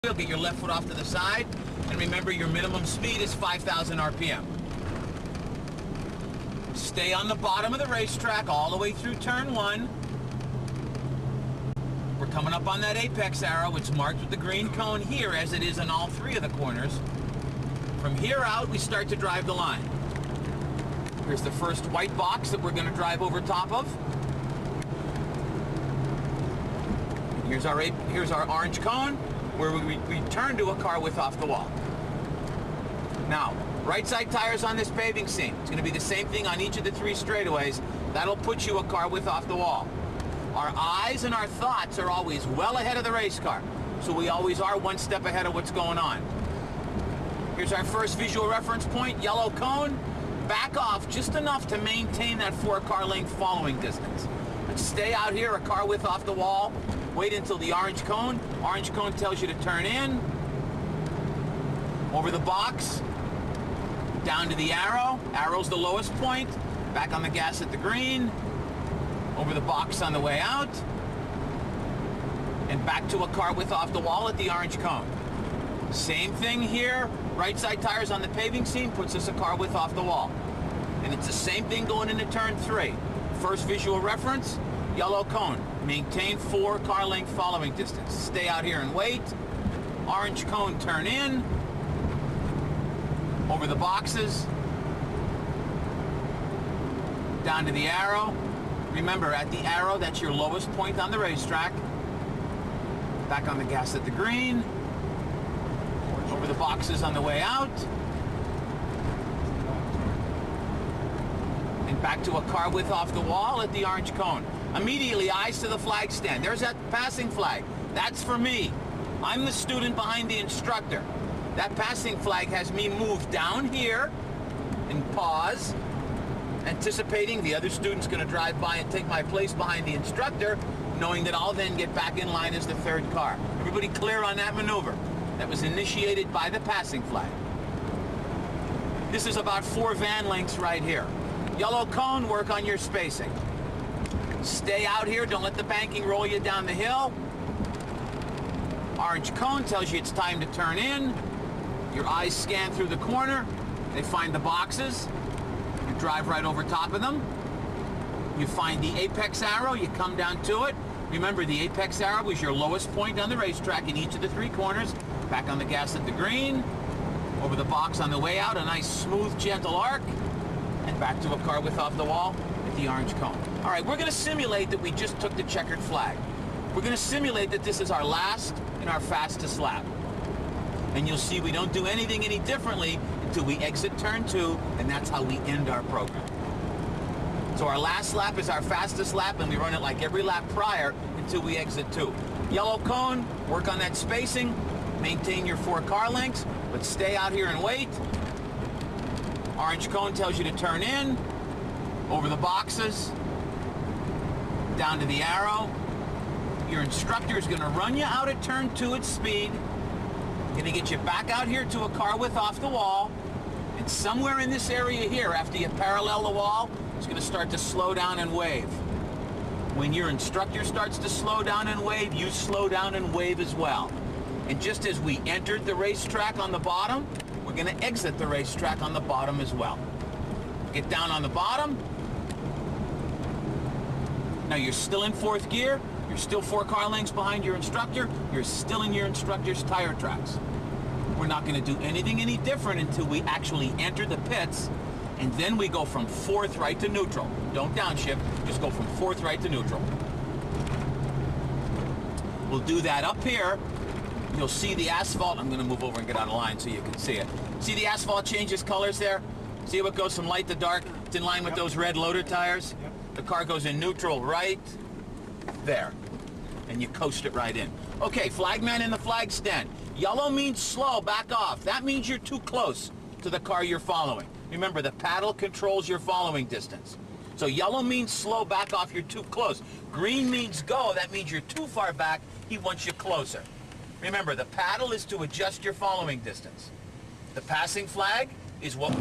Get your left foot off to the side, and remember your minimum speed is 5,000 RPM. Stay on the bottom of the racetrack all the way through turn 1. We're coming up on that apex arrow. It's marked with the green cone here, as it is in all 3 of the corners. From here out, we start to drive the line. Here's the first white box that we're going to drive over top of. Here's our orange cone, where we return to a car width off the wall. Now, right side tires on this paving seam. It's going to be the same thing on each of the 3 straightaways. That'll put you a car width off the wall. Our eyes and our thoughts are always well ahead of the race car, so we always are 1 step ahead of what's going on. Here's our first visual reference point, yellow cone. Back off just enough to maintain that 4-car length following distance. But stay out here a car width off the wall. Wait until the orange cone. Orange cone tells you to turn in. Over the box. Down to the arrow. Arrow's the lowest point. Back on the gas at the green. Over the box on the way out. And back to a car width off the wall at the orange cone. Same thing here. Right side tires on the paving seam puts us a car width off the wall. And it's the same thing going into turn 3. First visual reference, yellow cone. Maintain 4-car length following distance. Stay out here and wait. Orange cone, turn in. Over the boxes. Down to the arrow. Remember, at the arrow, that's your lowest point on the racetrack. Back on the gas at the green. Over the boxes on the way out. And back to a car width off the wall at the orange cone. Immediately, eyes to the flag stand. There's that passing flag. That's for me. I'm the student behind the instructor. That passing flag has me move down here and pause, anticipating the other student's going to drive by and take my place behind the instructor, knowing that I'll then get back in line as the 3rd car. Everybody clear on that maneuver? That was initiated by the passing flag. This is about 4 van lengths right here. Yellow cone, work on your spacing. Stay out here, don't let the banking roll you down the hill. Orange cone tells you it's time to turn in. Your eyes scan through the corner. They find the boxes. You drive right over top of them. You find the apex arrow, you come down to it. Remember, the apex arrow is your lowest point on the racetrack in each of the 3 corners. Back on the gas at the green. Over the box on the way out, a nice smooth, gentle arc. And back to a car width off the wall at the orange cone. All right, we're going to simulate that we just took the checkered flag. We're going to simulate that this is our last and our fastest lap. And you'll see we don't do anything any differently until we exit turn 2, and that's how we end our program. So our last lap is our fastest lap, and we run it like every lap prior until we exit 2. Yellow cone, work on that spacing, maintain your 4 car lengths, but stay out here and wait. Orange cone tells you to turn in, over the boxes, down to the arrow. Your instructor is going to run you out at turn 2 at speed, going to get you back out here to a car width off the wall, and somewhere in this area here, after you parallel the wall, it's going to start to slow down and wave. When your instructor starts to slow down and wave, you slow down and wave as well. And just as we entered the racetrack on the bottom, we're going to exit the racetrack on the bottom as well. Get down on the bottom. Now you're still in 4th gear. You're still 4 car lengths behind your instructor. You're still in your instructor's tire tracks. We're not going to do anything any different until we actually enter the pits, and then we go from 4th right to neutral. Don't downshift, just go from 4th right to neutral. We'll do that up here. You'll see the asphalt. I'm going to move over and get out of line so you can see it. See the asphalt changes colors there? See how it goes from light to dark? It's in line with those red loader tires. The car goes in neutral right there, and you coast it right in. Okay, flagman in the flag stand. Yellow means slow, back off. That means you're too close to the car you're following. Remember, the paddle controls your following distance. So yellow means slow, back off, you're too close. Green means go, that means you're too far back, he wants you closer. Remember, the paddle is to adjust your following distance. The passing flag is what...